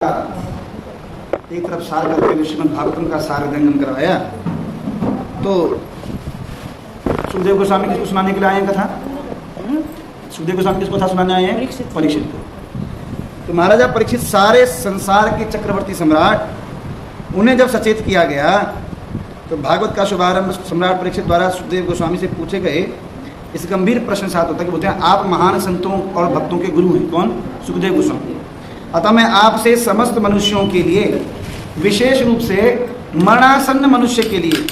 एक तरफ सार करते हुए श्रीमद् भागवतम का सार रंगन करवाया। तो सुखदेव गोस्वामी किसको सुनाने के लिए आए हैं कथा? सुखदेव गोस्वामी किसको कथा सुनाने आए हैं? परीक्षित को। तो महाराजा परीक्षित सारे संसार के चक्रवर्ती सम्राट, उन्हें जब सचेत किया गया तो भागवत का शुभारंभ सम्राट परीक्षित द्वारा सुखदेव गोस्वामी से पूछे गए इस गंभीर प्रश्न साथ होता है कि बोलते हैं आप महान संतों और भक्तों के गुरु हैं। कौन? सुखदेव गोस्वामी। अतः मैं आपसे समस्त मनुष्यों के लिए, विशेष रूप से मरणासन्न मनुष्य के लिए,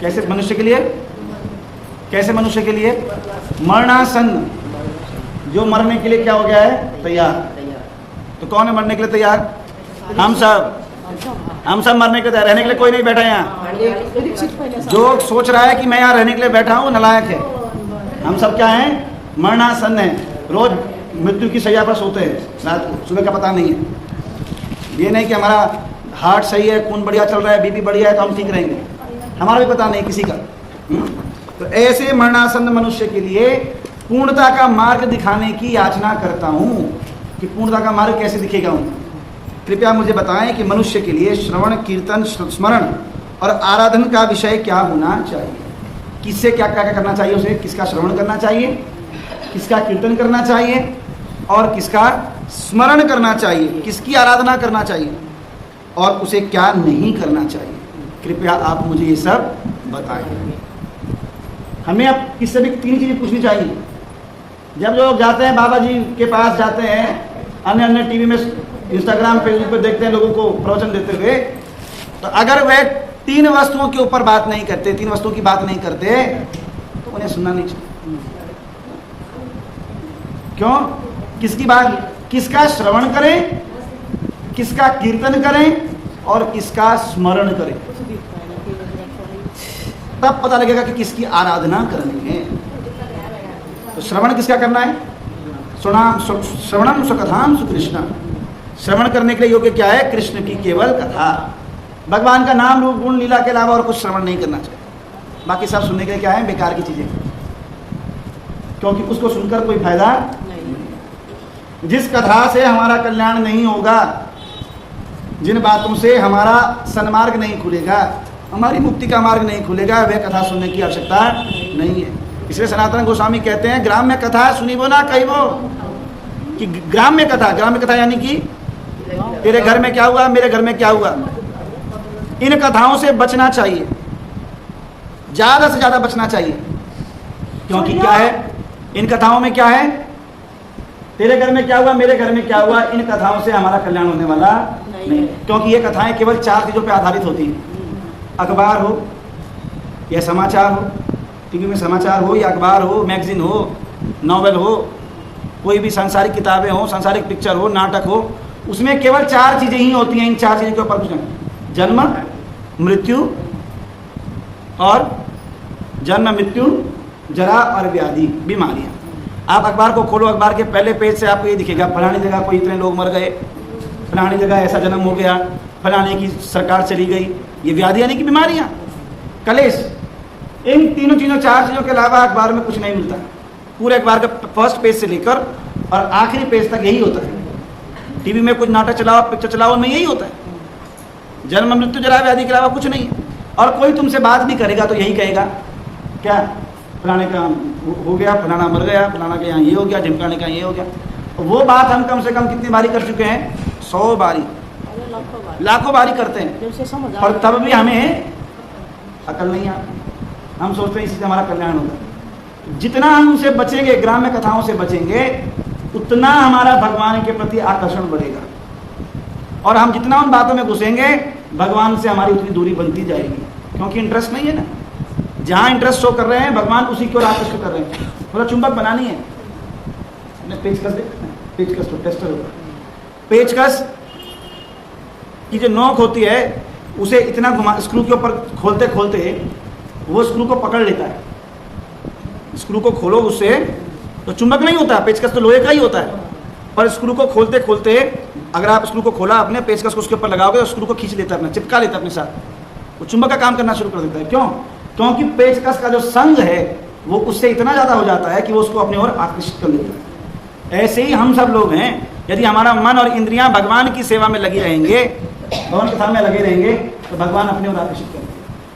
कैसे मनुष्य के लिए? कैसे मनुष्य के लिए? मरणासन्न, जो मरने के लिए क्या हो गया है? तैयार। तो कौन है मरने के लिए तैयार? हम सब मरने के लिए, रहने के लिए कोई नहीं बैठा यहाँ। जो सोच रहा है कि मैं यहाँ रहने के लिए बैठा हूँ, नलायक है। हम सब क्या हैं? मरणासन्न है। रोज मृत्यु की शैया पर सोते हैं, रात को सुबह का पता नहीं है। ये नहीं कि हमारा हार्ट सही है, खून बढ़िया चल रहा है, बीपी बढ़िया है तो हम ठीक रहेंगे, हमारा भी पता नहीं किसी का। तो ऐसे मरणासन्न मनुष्य के लिए पूर्णता का मार्ग दिखाने की याचना करता हूँ कि पूर्णता का मार्ग कैसे दिखेगा उनको। कृपया मुझे बताएं कि मनुष्य के लिए श्रवण, कीर्तन, स्मरण और आराधन का विषय क्या होना चाहिए। किससे क्या क्या करना चाहिए उसे? किसका श्रवण करना चाहिए, किसका कीर्तन करना चाहिए और किसका स्मरण करना चाहिए, किसकी आराधना करना चाहिए और उसे क्या नहीं करना चाहिए। कृपया आप मुझे ये सब बताएं। हमें अब किससे भी तीन चीज़ें पूछनी चाहिए। जब लोग जाते हैं बाबा जी के पास जाते हैं, अन्य टीवी में, इंस्टाग्राम फेसबुक पर देखते हैं लोगों को प्रवचन देते हुए, तो अगर वह तीन वस्तुओं के ऊपर बात नहीं करते, तीन वस्तुओं की बात नहीं करते, तो उन्हें सुनना नहीं चाहिए। क्यों? किसकी बात? किसका श्रवण करें, किसका कीर्तन करें और किसका स्मरण करें, तब पता लगेगा कि किसकी आराधना करनी है। तो श्रवण किसका करना है? श्रवणम सुकथाम सुकृष्णा। श्रवण करने के लिए योग्य क्या है? कृष्ण की केवल कथा, भगवान का नाम, रूप, गुण, लीला के अलावा और कुछ श्रवण नहीं करना चाहिए। बाकी सब सुनने के लिए क्या है? बेकार की चीजें, क्योंकि उसको सुनकर कोई फायदा नहीं। जिस कथा से हमारा कल्याण नहीं होगा, जिन बातों से हमारा सन्मार्ग नहीं खुलेगा, हमारी मुक्ति का मार्ग नहीं खुलेगा, वह कथा सुनने की आवश्यकता नहीं है। इसलिए सनातन गोस्वामी कहते हैं ग्राम्य कथा सुनिबो ना कहिबो, कि ग्राम्य कथा यानी कि तेरे घर में क्या हुआ, मेरे घर में क्या हुआ, इन कथाओं से बचना चाहिए, ज्यादा से ज्यादा बचना चाहिए। क्योंकि क्या है इन कथाओं में? क्या है? तेरे घर में क्या हुआ, मेरे घर में क्या हुआ, इन कथाओं से हमारा कल्याण होने वाला नहीं। क्योंकि ये कथाएं केवल चार चीजों पर आधारित होती हैं। अखबार हो या समाचार हो, टीवी में समाचार हो या अखबार हो, मैगजीन हो, नॉवेल हो, कोई भी सांसारिक किताबें हो, सांसारिक पिक्चर हो, नाटक हो, उसमें केवल चार चीजें ही होती हैं। इन चार चीजों के ऊपर कुछ नहीं। जन्म, मृत्यु और जन्म, मृत्यु, जरा और व्याधि, बीमारियां। आप अखबार को खोलो, अखबार के पहले पेज से आपको ये दिखेगा फलानी जगह कोई इतने लोग मर गए, फलानी जगह ऐसा जन्म हो गया, फलाने की सरकार चली गई। ये व्याधि यानी कि बीमारियां, कलेश। इन तीनों चीज़ों, चार चीज़ों के अलावा अखबार में कुछ नहीं मिलता। पूरे अखबार का फर्स्ट पेज से लेकर और आखिरी पेज तक यही होता है। टीवी में कुछ नाटक चलाओ, पिक्चर चलाओ, उनमें यही होता है। जन्म, मृत्यु, जरा, व्याधि के अलावा कुछ नहीं है। और कोई तुमसे बात भी करेगा तो यही कहेगा, क्या फलाने का हो गया, फलाना मर गया, फलाना के यहाँ ये हो गया, ढिमकाने का ये हो गया। वो बात हम कम से कम कितनी बारी कर चुके हैं? 100 बारी, लाखों बारी करते हैं, और तब भी हमें अकल नहीं आती। हम सोचते हैं इससे हमारा कल्याण होगा। जितना हम उनसे बचेंगे, ग्राम्य कथाओं से बचेंगे, उतना हमारा भगवान के प्रति आकर्षण बढ़ेगा। और हम जितना उन बातों में घुसेंगे, भगवान से हमारी उतनी दूरी बनती जाएगी। क्योंकि इंटरेस्ट नहीं है ना। जहाँ इंटरेस्ट शो कर रहे हैं भगवान, उसी की ओर आकर्षित कर रहे हैं। थोड़ा चुंबक बनानी है, पेचकस देखते हैं, पेचकस तो टेस्टर होगा। पेचकस की जो नोक होती है, उसे इतना घुमा, स्क्रू के ऊपर खोलते खोलते वो स्क्रू को पकड़ लेता है। स्क्रू को खोलो उससे तो चुंबक नहीं होता, पेचकस तो लोहे का ही होता है। पर स्क्रू को खोलते खोलते, अगर आप स्क्रू को खोला अपने, पेचकस को उसके ऊपर लगाओगे तो स्क्रू को खींच लेता है, अपना चिपका लेता है अपने साथ, वो चुंबक का काम करना शुरू कर देता है। क्यों? क्योंकि पेचकस का जो संग है वो उससे इतना ज़्यादा हो जाता है कि वो उसको अपनी ओर आकर्षित कर लेता है। ऐसे ही हम सब लोग हैं, यदि हमारा मन और इंद्रियां भगवान की सेवा में लगी रहेंगे, भगवान के सामने लगे रहेंगे, तो भगवान अपने ओर आकर्षित करेंगे।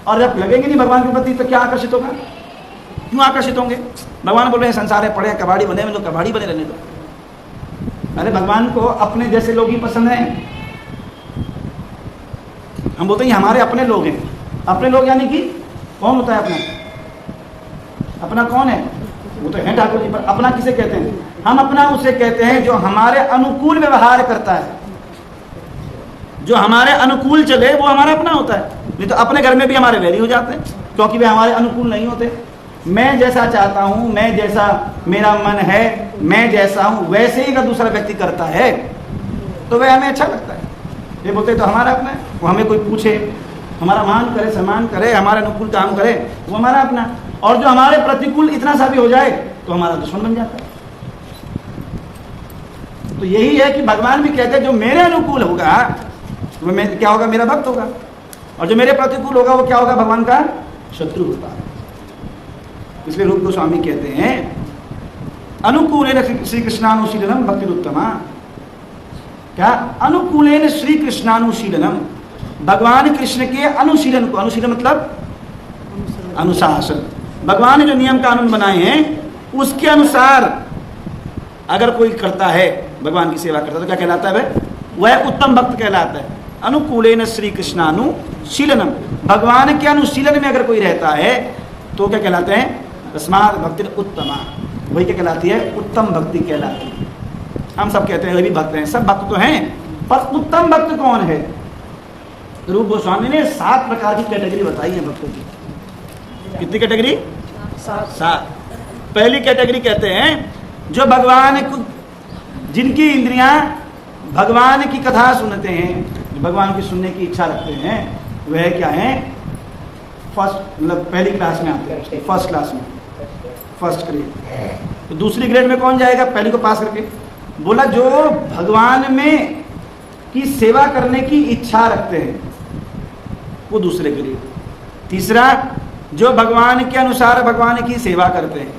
और जब लगेंगे नहीं भगवान के प्रति तो क्या आकर्षित होगा? क्यों आकर्षित होंगे? भगवान बोल रहे हैं संसार है पड़े कबाड़ी बने में, तो कबाड़ी बने रहने दो। अरे भगवान को अपने जैसे लोग ही पसंद हैं। हम बोलते हैं हमारे अपने लोग हैं। अपने लोग यानी कि कौन होता है अपना? अपना कौन है? वो तो है ठाकुर जी। पर अपना किसे कहते हैं? हम अपना उसे कहते हैं जो हमारे अनुकूल व्यवहार करता है, जो हमारे अनुकूल चले, वो हमारा अपना होता है। नहीं तो अपने घर में भी हमारे वैरी हो जाते हैं, क्योंकि वे हमारे अनुकूल नहीं होते। मैं जैसा चाहता हूं, मैं जैसा मेरा मन है, मैं जैसा हूं वैसे ही अगर दूसरा व्यक्ति करता है तो वह हमें अच्छा लगता है। ये बोलते तो हमारा अपना है। वो हमें कोई पूछे, हमारा मान करे, सम्मान करे, हमारे अनुकूल काम करे, वो हमारा अपना। और जो हमारे प्रतिकूल इतना सा भी हो जाए तो हमारा दुश्मन बन जाता है। तो यही है कि भगवान भी कहते हैं जो मेरे अनुकूल होगा वो क्या होगा? मेरा भक्त होगा। और जो मेरे प्रतिकूल होगा वो क्या होगा? भगवान का शत्रु होता है। इसलिए रूप गोस्वामी कहते हैं अनुकूलेन श्री कृष्णानुशीलनम भक्तिरुत्तमा। क्या? अनुकूलेन श्री कृष्णानुशीलनम, भगवान कृष्ण के अनुशीलन को, अनुशीलन मतलब अनुशासन, भगवान ने जो नियम कानून बनाए हैं उसके अनुसार अगर कोई करता है, भगवान की सेवा करता है, तो क्या कहलाता है? वह उत्तम भक्त कहलाता है। अनुकूलेन श्री कृष्णानुशीलनम, भगवान के अनुशीलन में अगर कोई रहता है तो क्या कहलाते हैं? तस्मात् भक्ति उत्तमा, वही क्या कहलाती है? उत्तम भक्ति कहलाती है। हम सब कहते हैं वे भी भक्त हैं, सब भक्त तो हैं, पर उत्तम भक्त कौन है? रूप गोस्वामी ने 7 प्रकार की कैटेगरी बताई है भक्तों की। कितनी कैटेगरी? 7। पहली कैटेगरी कहते हैं जो भगवान को, जिनकी इंद्रियां भगवान की कथा सुनते हैं, भगवान की सुनने की इच्छा रखते हैं, वह क्या है? फर्स्ट, मतलब पहली क्लास में आते हैं, फर्स्ट क्लास में, फर्स्ट ग्रेड। तो दूसरी ग्रेड में कौन जाएगा? पहली को पास करके। बोला जो भगवान में की सेवा करने की इच्छा रखते हैं वो दूसरे ग्रेड। तीसरा, जो भगवान के अनुसार भगवान की सेवा करते हैं।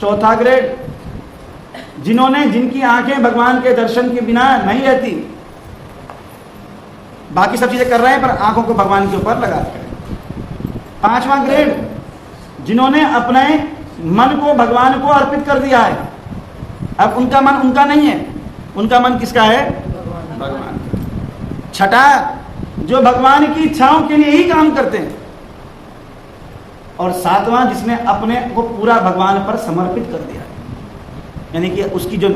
चौथा ग्रेड, जिन्होंने, जिनकी आंखें भगवान के दर्शन के बिना नहीं रहती, बाकी सब चीजें कर रहे हैं पर आंखों को भगवान के ऊपर लगा रखे हैं। 5वां ग्रेड, जिन्होंने अपने मन को भगवान को अर्पित कर दिया है। अब उनका मन उनका नहीं है, उनका मन किसका है? भगवान का। 6ठा, जो भगवान की इच्छाओं के लिए ही काम करते हैं। और 7वां, जिसने अपने को पूरा भगवान पर समर्पित कर दिया है, यानी कि उसकी जो,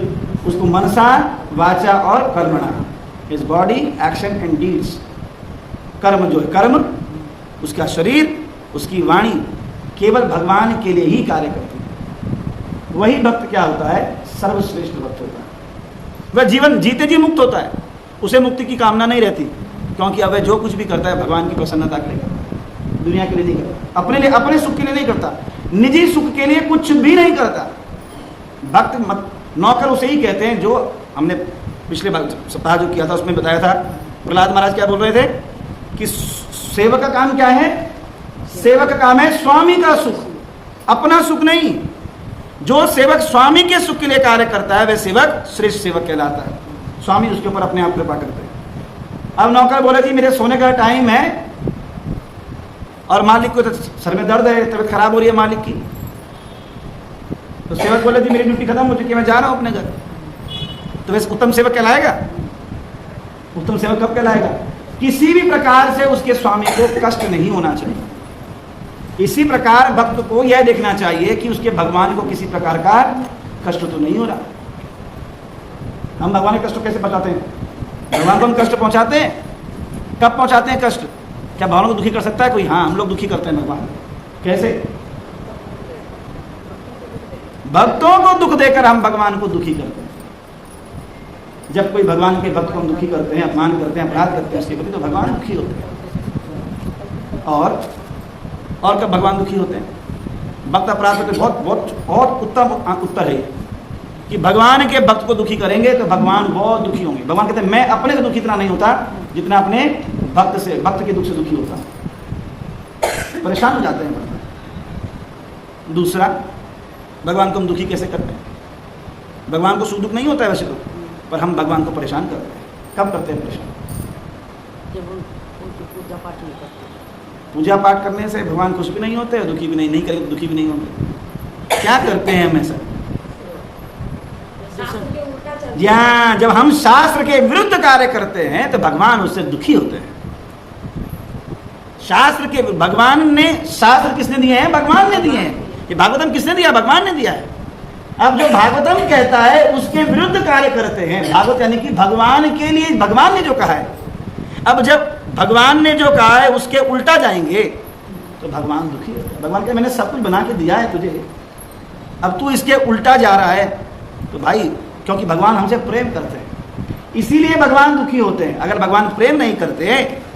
उसको मनसा वाचा और कर्मणा, his body action and deeds, कर्म जो है कर्म, उसका शरीर, उसकी वाणी केवल भगवान के लिए ही कार्य करती है। वही भक्त क्या होता है? सर्वश्रेष्ठ भक्त होता है। वह जीवन जीते जी मुक्त होता है, उसे मुक्ति की कामना नहीं रहती, क्योंकि अब वह जो कुछ भी करता है भगवान की प्रसन्नता के लिए करता है, दुनिया के लिए नहीं करता, अपने लिए, अपने सुख के लिए नहीं करता, निजी सुख के लिए कुछ भी नहीं करता। भक्त नौकर उसे ही कहते हैं जो हमने पिछले सप्ताह जो किया था उसमें बताया था। प्रहलाद महाराज क्या बोल रहे थे कि सेवक का काम क्या है? सेवक का काम है स्वामी का सुख, अपना सुख नहीं। जो सेवक स्वामी के सुख के लिए कार्य करता है वह सेवक श्रेष्ठ सेवक कहलाता है। स्वामी उसके ऊपर अपने आप कृपा करते हैं। अब नौकर बोले जी मेरे सोने का टाइम है और मालिक को तो सर में दर्द है, तबीयत खराब हो रही है मालिक की, तो सेवक बोले जी मेरी ड्यूटी खत्म हो चुकी है, मैं जा रहा हूं अपने घर। तो वैसे उत्तम सेवक कहलाएगा? उत्तम सेवक कब कहलाएगा? किसी भी प्रकार से उसके स्वामी को कष्ट नहीं होना चाहिए। इसी प्रकार भक्त को यह देखना चाहिए कि उसके भगवान को किसी प्रकार का कष्ट तो नहीं हो रहा। हम भगवान के कष्ट कैसे बचाते हैं? भगवान को हम कष्ट पहुंचाते हैं। कब पहुंचाते हैं कष्ट? क्या भगवान को दुखी कर सकता है कोई? हाँ, हम लोग दुखी करते हैं भगवान। कैसे? भक्तों को दुख देकर हम भगवान को दुखी करते हैं। जब कोई भगवान के भक्त को हम दुखी करते हैं, अपमान करते हैं, अपराध करते हैं उसके प्रति, तो भगवान दुखी होते हैं। और कब भगवान दुखी होते हैं? भक्त अपराध करते। बहुत उत्तम उत्तर है कि भगवान के भक्त को दुखी करेंगे तो भगवान बहुत दुखी होंगे। भगवान कहते हैं मैं अपने से दुखी इतना नहीं होता जितना अपने भक्त के दुख से दुखी होता, परेशान हो जाते हैं। दूसरा, भगवान को हम दुखी कैसे करते हैं? भगवान को सुख दुख नहीं होता है वैसे तो, पर हम भगवान को परेशान करते हैं। कब करते हैं परेशान? जब उनकी पूजा पाठ नहीं करते। पूजा पाठ करने से भगवान खुश भी नहीं होते और दुखी भी नहीं करेंगे तो दुखी भी नहीं होंगे। क्या करते हैं हम ऐसा? या जब हम शास्त्र के विरुद्ध कार्य करते हैं तो भगवान उससे दुखी होते हैं। शास्त्र के भगवान ने, शास्त्र किसने दिए हैं? भगवान ने दिए हैं। ये भागवतम किसने दिया? भगवान ने दिया है। अब जो भागवतम कहता है उसके विरुद्ध कार्य करते हैं। भागवत यानी कि भगवान के लिए भगवान ने जो कहा है। अब जब भगवान ने जो कहा है उसके उल्टा जाएंगे तो भगवान दुखी होता है। भगवान के मैंने सब कुछ बना के दिया है तुझे, अब तू इसके उल्टा जा रहा है तो भाई, क्योंकि भगवान हमसे प्रेम करते हैं इसीलिए भगवान दुखी होते हैं। अगर भगवान प्रेम नहीं करते,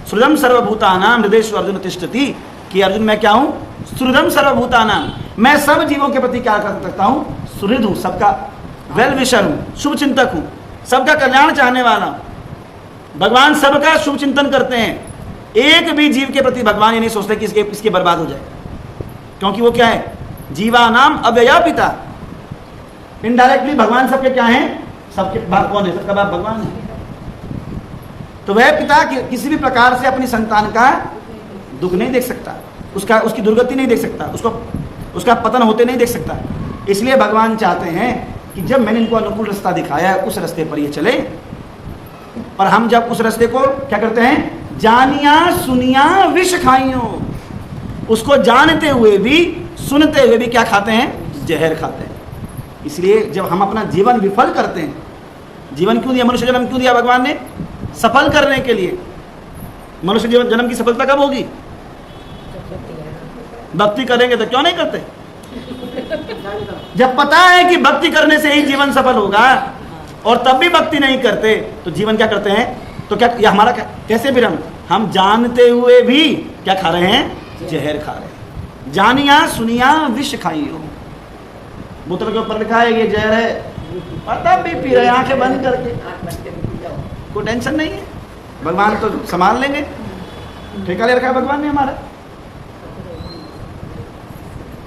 सुहृदम सर्वभूतानां हृदयेषु अर्जुन तिष्ठति, कि अर्जुन मैं क्या हूँ? सुहृदम सर्वभूतानां, मैं सब जीवों के प्रति क्या कर सकता हूँ? सुहृद हूँ, सबका वेल विशर हूँ, शुभ चिंतक हूँ, सबका कल्याण चाहने वाला हूँ। भगवान सबका शुभ चिंतन करते हैं। एक भी जीव के प्रति भगवान ये नहीं सोचते कि इसके बर्बाद हो जाए, क्योंकि वो क्या है? जीवानाम अव्यया पिता। इनडायरेक्टली भगवान सबके क्या हैं? सबके बाप कौन है? सबका बाप भगवान है। तो वह पिता किसी भी प्रकार से अपनी संतान का दुख नहीं देख सकता, उसकी दुर्गति नहीं देख सकता, उसका पतन होते नहीं देख सकता। इसलिए भगवान चाहते हैं कि जब मैंने इनको अनुकूल रास्ता दिखाया है उस रास्ते पर ये चले। और हम जब उस रास्ते को क्या करते हैं? जानिया सुनिया विष खाइयो, उसको जानते हुए भी सुनते हुए भी क्या खाते हैं? जहर खाते हैं। इसलिए जब हम अपना जीवन विफल करते हैं, जीवन क्यों दिया? मनुष्य जन्म क्यों दिया भगवान ने? सफल करने के लिए। मनुष्य जीवन जन्म की सफलता कब होगी? भक्ति करेंगे तो क्यों नहीं करते? जब पता है कि भक्ति करने से ही जीवन सफल होगा और तब भी भक्ति नहीं करते तो जीवन क्या करते हैं? तो क्या ये हमारा कैसे भी हम जानते हुए भी क्या खा रहे हैं? जहर खा रहे हैं। जानिया सुनिया विष खाइयो, बोतल के ऊपर लिखा है ये जहर है, पता भी पी रहे, आंखें बंद करके, कोई टेंशन नहीं है, भगवान तो संभाल लेंगे, ठेका ले रखा है भगवान ने हमारा।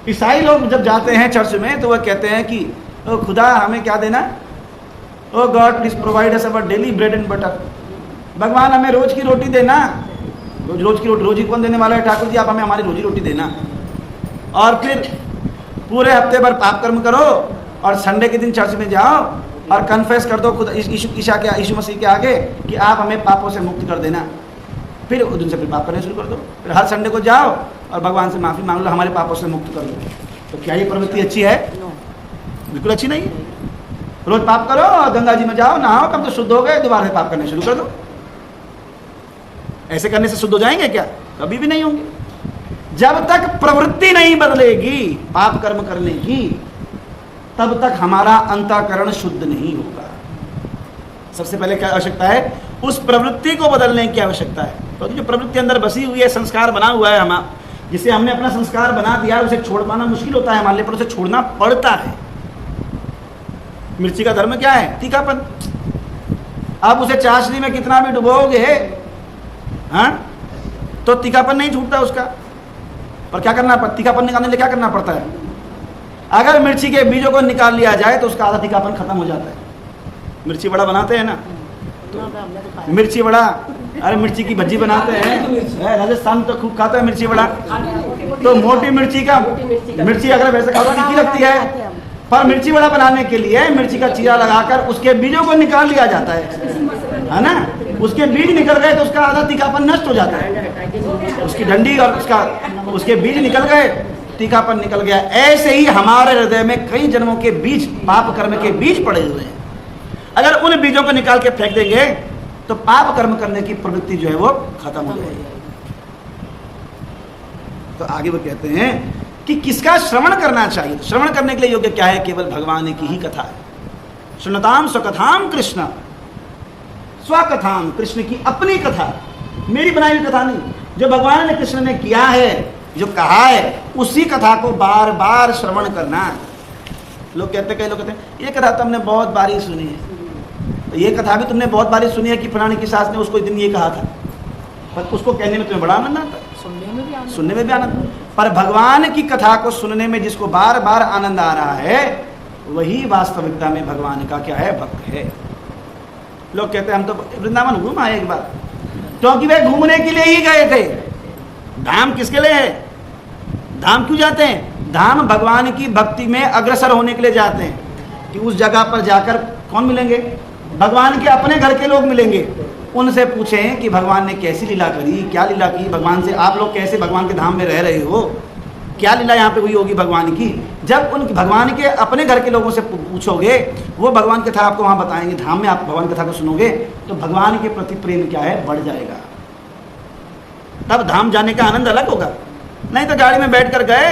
ईसाई लोग जब जाते हैं चर्च में तो वह कहते हैं कि ओ खुदा हमें क्या देना? Oh God please provide us our daily bread and butter. भगवान हमें रोज की रोटी देना। रोज की रोटी, रोजी कौन देने वाला है? ठाकुर जी आप हमें हमारी रोजी रोटी देना। और फिर पूरे हफ्ते भर पाप कर्म करो और संडे के दिन चर्च में जाओ और कन्फेस कर दो खुद यीशु मसीह के आगे कि आप हमें पापों से मुक्त कर देना। फिर उस दिन से फिर पाप करने शुरू कर दो। फिर हर संडे को जाओ और भगवान से माफ़ी मांग लो, हमारे पापों से मुक्त कर दो। तो क्या ये प्रवृत्ति अच्छी है? बिल्कुल अच्छी नहीं है। रोज पाप करो और गंगा जी में जाओ, नहाओ, तब तो शुद्ध हो गए, दोबारा से पाप करने शुरू कर दो। ऐसे करने से शुद्ध हो जाएंगे क्या? कभी भी नहीं होंगे। जब तक प्रवृत्ति नहीं बदलेगी पाप कर्म करने की, तब तक हमारा अंतःकरण शुद्ध नहीं होगा। सबसे पहले क्या आवश्यकता है? उस प्रवृत्ति को बदलने की आवश्यकता है। तो जो प्रवृत्ति अंदर बसी हुई है, संस्कार बना हुआ है हम, जिसे हमने अपना संस्कार बना दिया है, उसे छोड़ पाना मुश्किल होता है हमारे लिए, पर उसे छोड़ना पड़ता है। मिर्ची का धर्म क्या है? तीखापन। आप उसे चाशनी में कितना भी डुबोगे, हाँ, तो तीखापन नहीं छूटता उसका। पर क्या करना पड़ता? तीखापन निकालने के लिए क्या करना पड़ता है? अगर मिर्ची के बीजों को निकाल लिया जाए तो उसका आधा तीखापन खत्म हो जाता है। मिर्ची बड़ा बनाते हैं ना, तो मिर्ची बड़ा, अरे मिर्ची की भज्जी बनाते हैं, राजस्थान तो खूब खाता है मिर्ची बड़ा। तो मोटी मिर्ची का, मिर्ची अगर वैसे खाओ तीखी लगती है, पर मिर्ची बड़ा बनाने के लिए मिर्ची का चीरा लगाकर उसके बीजों को निकाल लिया जाता है ना। उसके बीज निकल गए तो उसका आधा तीखापन नष्ट हो जाता है। उसकी डंडी और उसके बीज निकल गए, तीखापन निकल गया। ऐसे ही हमारे हृदय में कई जन्मों के बीज, पाप कर्म के बीज पड़े हुए हैं। अगर उन बीजों को निकाल के फेंक देंगे तो पाप कर्म करने की प्रवृत्ति जो है वो खत्म हो जाएगी। तो आगे वो कहते हैं कि किसका श्रवण करना चाहिए? तो श्रवण करने के लिए योग्य क्या है? केवल भगवान की ही कथा है। श्रृणताम स्वकथाम कृष्ण, स्वकथाम, कृष्ण की अपनी कथा, मेरी बनाई हुई कथा नहीं। जो भगवान ने कृष्ण ने किया है, जो कहा है, उसी कथा को बार बार श्रवण करना। लोग कहते, कई लोग कहते हैं ये कथा तो हमने बहुत बारी सुनी है। तो ये कथा भी तुमने बहुत बारी सुनी है कि फलाने की सास ने उसको एक दिन ये कहा था, पर उसको कहने में तुम्हें बड़ा आनंद आता है, सुनने में भी आनंद। पर भगवान की कथा को सुनने में जिसको बार बार आनंद आ रहा है, वही वास्तविकता में भगवान का क्या है, भक्त है। लोग कहते हैं हम तो वृंदावन घूम आए एक बार, क्योंकि वे घूमने के लिए ही गए थे। धाम किसके लिए है? धाम क्यों जाते हैं? धाम भगवान की भक्ति में अग्रसर होने के लिए जाते हैं, कि उस जगह पर जाकर कौन मिलेंगे? भगवान के अपने घर के लोग मिलेंगे। उनसे पूछें कि भगवान ने कैसी लीला करी, क्या लीला की भगवान से, आप लोग कैसे भगवान के धाम में रह रहे हो, क्या लीला यहाँ पे हुई होगी भगवान की। जब उन भगवान के अपने घर के लोगों से पूछोगे, वो भगवान कथा आपको वहाँ बताएंगे, धाम में आप भगवान कथा को सुनोगे तो भगवान के प्रति प्रेम क्या है, बढ़ जाएगा। तब धाम जाने का आनंद अलग होगा। नहीं तो गाड़ी में बैठ कर गए,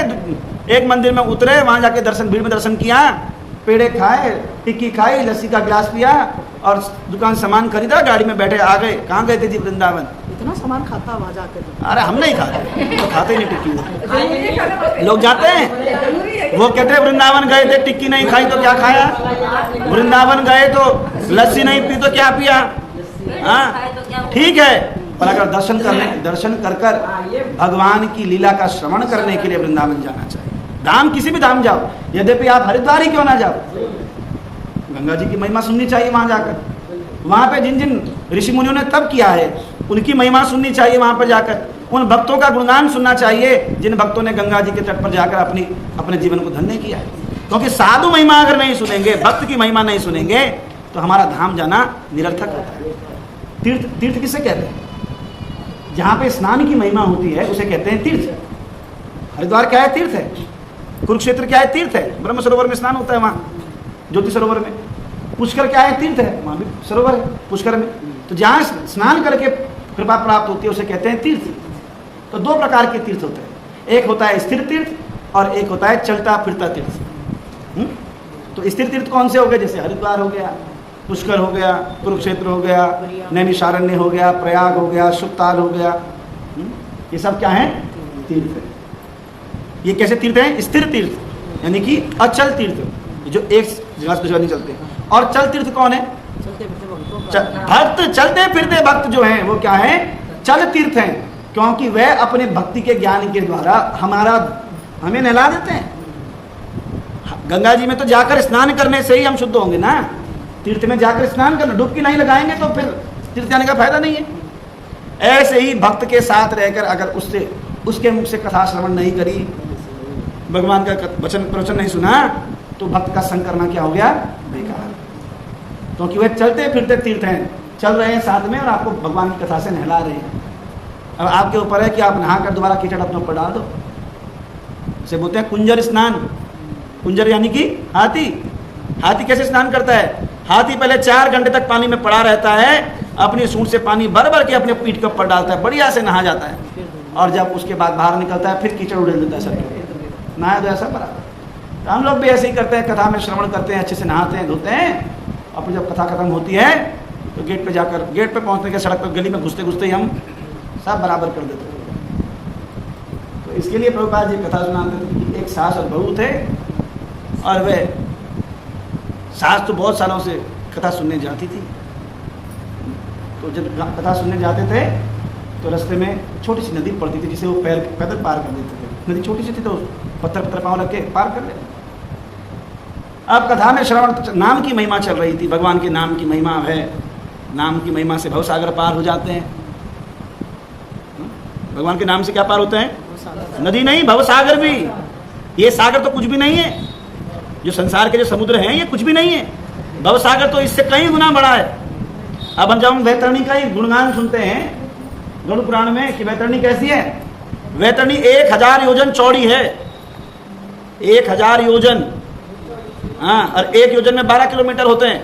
एक मंदिर में उतरे, वहाँ जाके दर्शन, भीड़ में दर्शन किया, पेड़े खाए, टिक्की खाई, लस्सी का गिलास पिया और दुकान सामान खरीदा, गाड़ी में बैठे आ गए। कहाँ गए थे जी? वृंदावन। इतना सामान खाता वहाँ जाकर। अरे हम नहीं खाते, तो खाते ही नहीं टिक्की। लोग जाते हैं, वो कहते हैं वृंदावन गए थे, टिक्की नहीं खाई तो क्या खाया, वृंदावन गए तो लस्सी नहीं पी तो क्या पिया। हाँ ठीक है, पर अगर दर्शन कर कर भगवान की लीला का श्रवण करने के लिए वृंदावन जाना चाहिए। धाम किसी भी धाम जाओ, यद्यपि आप हरिद्वार ही क्यों ना जाओ, गंगा जी की महिमा सुननी चाहिए वहाँ जाकर। वहाँ पे जिन जिन ऋषि मुनियों ने तप किया है उनकी महिमा सुननी चाहिए वहाँ पर जाकर। उन भक्तों का गुणगान सुनना चाहिए जिन भक्तों ने गंगा जी के तट पर जाकर अपने जीवन को धन्य किया है। क्योंकि साधु महिमा अगर नहीं सुनेंगे, भक्त की महिमा नहीं सुनेंगे, तो हमारा धाम जाना निरर्थक होता है। तीर्थ किसे कहते हैं? जहाँ पे स्नान की महिमा होती है उसे कहते हैं तीर्थ। हरिद्वार क्या है? तीर्थ है। कुरुक्षेत्र क्या है? तीर्थ है। ब्रह्म सरोवर में स्नान होता है वहाँ, ज्योति सरोवर में। पुष्कर क्या है? तीर्थ है, वहाँ भी सरोवर है पुष्कर में। तो जहाँ स्नान करके कृपा प्राप्त होती है उसे कहते हैं तीर्थ। तो दो प्रकार के तीर्थ होते हैं, एक होता है स्थिर तीर्थ और एक होता है चलता फिरता तीर्थ। तो स्थिर तीर्थ कौन से हो गए? जैसे हरिद्वार हो गया, पुष्कर हो गया, कुरुक्षेत्र हो गया, नैमिषारण्य हो गया, प्रयाग हो गया, शुक्ताल हो गया। ये सब क्या है? तीर्थ है। ये कैसे तीर्थ हैं? स्थिर तीर्थ, यानी कि अचल तीर्थ, जो एक जगह से दूसरी नहीं चलते। और चल तीर्थ कौन है? भक्त, चलते फिरते भक्त जो हैं वो क्या है? चल तीर्थ हैं, क्योंकि वह अपने भक्ति के ज्ञान के द्वारा हमें नहला देते हैं। गंगा जी में तो जाकर स्नान करने से ही हम शुद्ध होंगे ना। तीर्थ में जाकर स्नान करना, डुबकी नहीं लगाएंगे तो फिर तीर्थ जाने का फायदा नहीं है। ऐसे ही भक्त के साथ रहकर अगर उसके मुख से कथा श्रवण नहीं करी, भगवान का वचन प्रवचन नहीं सुना, तो भक्त का संग करना क्या हो गया? बेकार। क्योंकि वह चलते फिरते तीर्थ हैं, चल रहे हैं साथ में और आपको भगवान की कथा से नहला रहे हैं। अब आपके ऊपर है कि आप नहा कर दोबारा कीचड़ अपने ऊपर डाल दो। इसे बोलते हैं कुंजर स्नान। कुंजर यानी कि हाथी। हाथी कैसे स्नान करता है? हाथी पहले 4 घंटे तक पानी में पड़ा रहता है, अपनी सूंड से पानी भर भर के अपने पीठ के ऊपर डालता है, बढ़िया से नहा जाता है, और जब उसके बाद बाहर निकलता है फिर कीचड़ उड़ेल देता है सर के। नहाया तो ऐसा बराबर। तो हम लोग भी ऐसे ही करते हैं, कथा में श्रवण करते हैं, अच्छे से नहाते हैं, धोते हैं, और फिर जब कथा खत्म होती है तो गेट पे जाकर, गेट पे पहुंचने के सड़क पर गली में घुसते घुसते ही हम सब बराबर कर देते हैं। तो इसके लिए प्रभुपाद जी कथा सुनाते थे कि एक सास और बहू थे, और वे सास तो बहुत सालों से कथा सुनने जाती थी। तो जब कथा सुनने जाते थे तो रास्ते में छोटी सी नदी पड़ती थी जिसे वो पैदल पार कर देते थे। नदी छोटी सी थी तो पत्थर पाँव रख के पार कर लेते। अब कथा में श्रवण, नाम की महिमा चल रही थी, भगवान के नाम की महिमा है, नाम की महिमा से भवसागर पार हो जाते हैं। भगवान के नाम से क्या पार होते हैं? नदी नहीं, भवसागर भी। ये सागर तो कुछ भी नहीं है, जो संसार के जो समुद्र हैं ये कुछ भी नहीं है। भवसागर तो इससे कई गुना बड़ा है। अब जब हम वैतरणी का ही गुणगान सुनते हैं गरुड़ पुराण में कि वैतरणी कैसी है, वैतरणी 1000 योजन चौड़ी है, 1000 योजन। हाँ, और 1 योजन में 12 किलोमीटर होते हैं।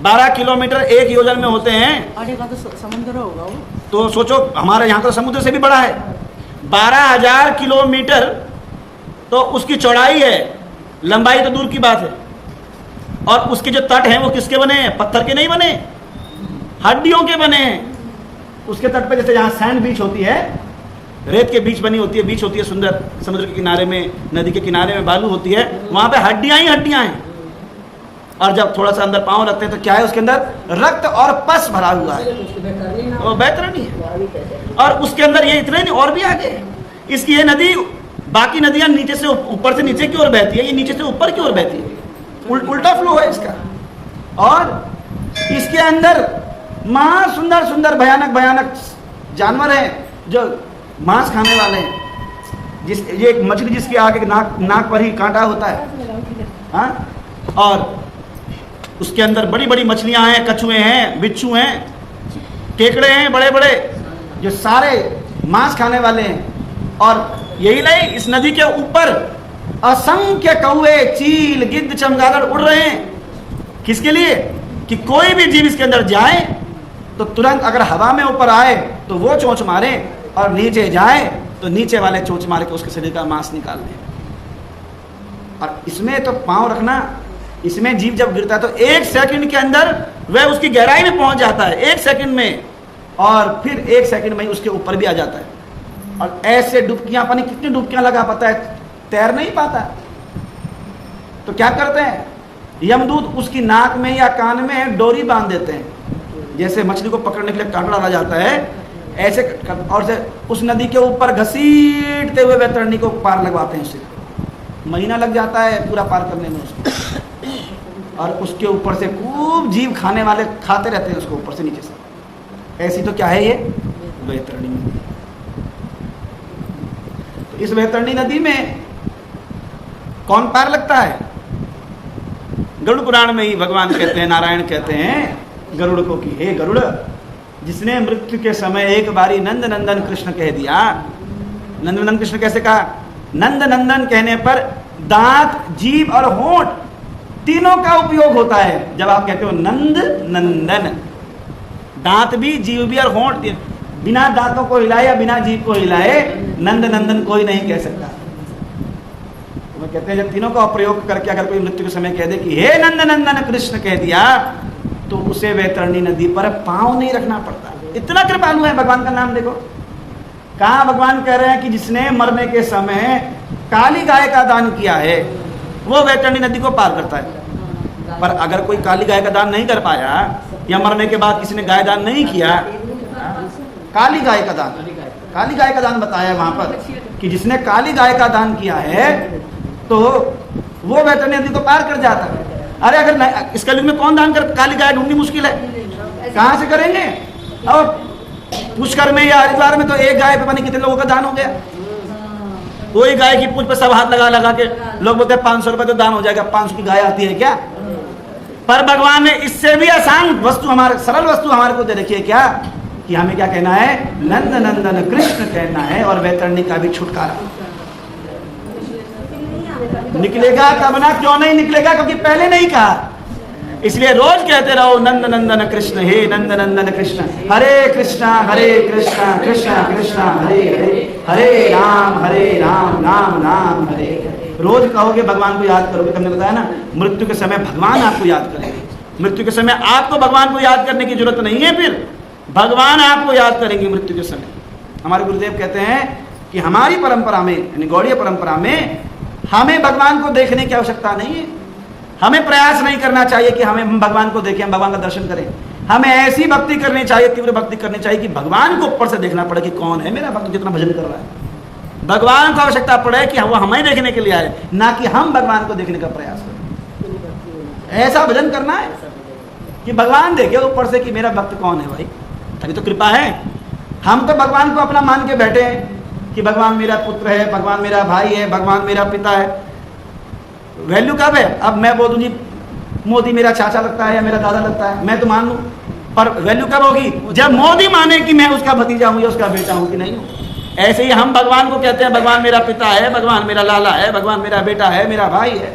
12 किलोमीटर 1 योजन में होते हैं। आगे का तो समुद्र होगा वो। तो सोचो हमारे यहाँ तो समुद्र से भी बड़ा है। 12,000 किलोमीटर तो उसकी चौड़ाई है, लंबाई तो दूर की बात है। और उसके जो तट हैं वो किसके बने हैं? पत्थर के नहीं बने, हड्डियों के बने हैं। उसके तट पे जैसे यहाँ सैंड बीच होती है, रेत के बीच बनी होती है, बीच होती है सुंदर, समुद्र के किनारे में, नदी के किनारे में बालू होती है, वहाँ पे हड्डियाँ ही हड्डियाँ हैं। और जब थोड़ा सा अंदर पाँव रखते हैं तो क्या है उसके अंदर? रक्त और पस भरा हुआ है, वो वैतरणी है। और उसके अंदर ये इतने नहीं और भी आगे, इसकी ये नदी बाकी नदियां नीचे से ऊपर से नीचे की ओर बहती है, ये नीचे से ऊपर की ओर बहती है, उल्टा फ्लो है इसका। और इसके अंदर महा सुंदर सुंदर भयानक भयानक जानवर हैं जो मांस खाने वाले हैं। ये एक मछली जिसके आगे नाक पर ही कांटा होता है, हाँ, और उसके अंदर बड़ी बड़ी मछलियां हैं, कछुए हैं, बिच्छू हैं, केकड़े हैं बड़े बड़े, जो सारे मांस खाने वाले हैं। और यही नहीं, इस नदी के ऊपर असंख्य कौवे, चील, गिद्ध, चमगादड़ उड़ रहे हैं। किसके लिए? कि कोई भी जीव इसके अंदर जाए तो तुरंत अगर हवा में ऊपर आए तो वो चोंच मारे, और नीचे जाए तो नीचे वाले चोंच मार के उसके शरीर का मांस निकाल लें। और इसमें तो पांव रखना, इसमें जीव जब गिरता है तो 1 सेकंड के अंदर वह उसकी गहराई में पहुंच जाता है, 1 सेकंड में, और फिर 1 सेकंड में ही उसके ऊपर भी आ जाता है। और ऐसे डुबकियां, पानी कितनी डुबकियां लगा पाता है, तैर नहीं पाता। तो क्या करते हैं, यमदूत उसकी नाक में या कान में डोरी बांध देते हैं, जैसे मछली को पकड़ने के लिए कांटा डाला जाता है ऐसे, और से उस नदी के ऊपर घसीटते हुए वैतरणी को पार लगवाते हैं। उससे महीना लग जाता है पूरा पार करने में उसको। और उसके ऊपर से खूब जीव खाने वाले खाते रहते हैं उसको ऊपर से नीचे से। ऐसी तो क्या है ये वैतरणी नदी। तो इस वैतरणी नदी में कौन पार लगता है? गरुड़ पुराण में ही भगवान कहते हैं, नारायण कहते हैं गरुड़ को कि हे गरुड़, जिसने मृत्यु के समय एक बारी नंद नंदन कृष्ण कह दिया। नंद नंदन कृष्ण कैसे कहा? नंद नंदन कहने पर दांत, जीभ और होंठ तीनों का उपयोग होता है। जब आप कहते हो नंद नंदन, दांत भी, जीभ भी और होंठ, बिना दांतों को हिलाए या बिना जीभ को हिलाए नंद नंदन कोई नहीं कह सकता। तो मैं कहते हैं जब तीनों का प्रयोग करके अगर कोई मृत्यु के समय कह दे कि हे नंद नंदन कृष्ण कह दिया, तो उसे वैतरणी नदी पर पांव नहीं रखना पड़ता। इतना कृपालु है भगवान का नाम। देखो कहा भगवान कह रहे हैं कि जिसने मरने के समय काली गाय का दान किया है वो वैतरणी नदी को पार करता है। पर अगर कोई काली गाय का दान नहीं कर पाया या मरने के बाद किसी ने गाय दान नहीं किया, काली गाय का दान, काली गाय का दान बताया वहां पर कि जिसने काली गाय का दान किया है तो वो वैतरणी नदी को पार कर जाता है। अरे अगर इस कलयुग में कौन दान कर, काली गाय ढूंढनी मुश्किल है, कहां से करेंगे? और पुष्कर में या हरिद्वार में तो एक गाय पे पता नहीं कितने लोगों का दान हो गया। कोई गाय की पूंछ पे सब हाथ लगा लगा के लोग बोलते हैं 500 रुपए तो दान हो जाएगा। 500 की गाय आती है क्या? पर भगवान ने इससे भी आसान वस्तु, हमारे सरल वस्तु हमारे को दे रखी है क्या, कि हमें क्या कहना है? नंद नंदन कृष्ण कहना है। और वैतरणी का भी छुटकारा निकलेगा तब ना, क्यों नहीं निकलेगा? क्योंकि पहले नहीं कहा। इसलिए रोज कहते रहो नंद नंदन कृष्ण, हे नंद नंदन कृष्ण, हरे कृष्णा कृष्णा कृष्णा हरे हरे, हरे राम राम राम हरे हरे। रोज कहोगे, भगवान को याद करोगे। तुमने बताया ना, मृत्यु के समय भगवान आपको याद करेंगे। मृत्यु के समय आपको भगवान को याद करने की जरूरत नहीं है, फिर भगवान आपको याद करेंगे मृत्यु के समय। हमारे गुरुदेव कहते हैं कि हमारी परंपरा में, यानी गौड़ीय परंपरा में, हमें भगवान को देखने की आवश्यकता नहीं है। हमें प्रयास नहीं करना चाहिए कि हम भगवान को देखें, हम भगवान का दर्शन करें। हमें ऐसी भक्ति करनी चाहिए, तीव्र भक्ति करनी चाहिए कि भगवान को ऊपर से देखना पड़े कि कौन है मेरा भक्त जितना भजन कर रहा है। भगवान को आवश्यकता पड़े कि वो हमें देखने के लिए आए, ना कि हम भगवान को देखने का प्रयास करें। ऐसा भजन करना है कि भगवान देखे ऊपर से कि मेरा भक्त कौन है। भाई तभी तो कृपा है। हम तो भगवान को अपना मान के बैठे हैं कि भगवान मेरा पुत्र है, भगवान मेरा भाई है, भगवान मेरा पिता है। वैल्यू कब है? अब मैं बोलूं जी मोदी मेरा चाचा लगता है या मेरा दादा लगता है, मैं तो मान लूं। पर वैल्यू कब होगी? जब मोदी माने कि मैं उसका भतीजा हूं या उसका बेटा हूं कि नहीं हूं। ऐसे ही हम भगवान को कहते हैं भगवान मेरा पिता है, भगवान मेरा लाला है, भगवान मेरा बेटा है, मेरा भाई है।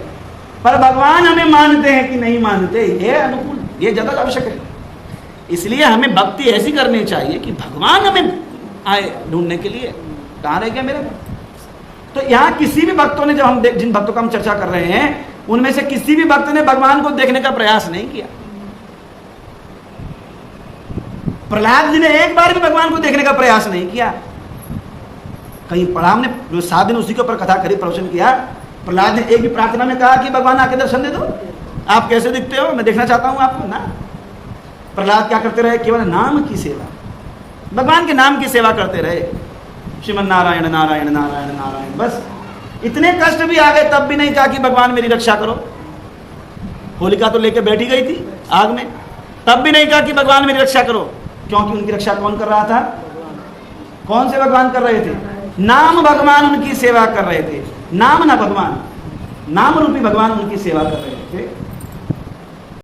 पर भगवान हमें मानते हैं कि नहीं मानते, ये अनुकूल, ये ज्यादा आवश्यक है। इसलिए हमें भक्ति ऐसी करनी चाहिए कि भगवान हमें आए ढूंढने के लिए। कहाँ रह गया मेरे भक्त? तो यहाँ किसी भी भक्तों ने, जब हम जिन भक्तों का हम चर्चा कर रहे हैं, उनमें से किसी भी भक्त ने भगवान को देखने का प्रयास नहीं किया। प्रहलाद जी ने एक बार भी भगवान को देखने का प्रयास नहीं किया। कहीं पढ़ा हमने, 7 दिन उसी के ऊपर कथा करी, प्रवचन किया। प्रहलाद ने एक भी प्रार्थना में कहा कि भगवान आके दर्शन दे दो, आप कैसे दिखते हो, मैं देखना चाहता हूं आपको ना। प्रहलाद क्या करते रहे? केवल नाम की सेवा, भगवान के नाम की सेवा करते रहे। श्रीमन नारायण नारायण नारायण नारायण, बस इतने कष्ट भी आ गए तब भी नहीं कहा कि भगवान मेरी रक्षा करो। होलिका तो लेके बैठी गई थी आग में, तब भी नहीं कहा कि भगवान मेरी रक्षा करो, क्योंकि उनकी रक्षा कौन कर रहा था? कौन से भगवान कर रहे थे? नाम भगवान उनकी सेवा कर रहे थे। नाम ना भगवान, नाम रूपी भगवान उनकी सेवा कर रहे थे।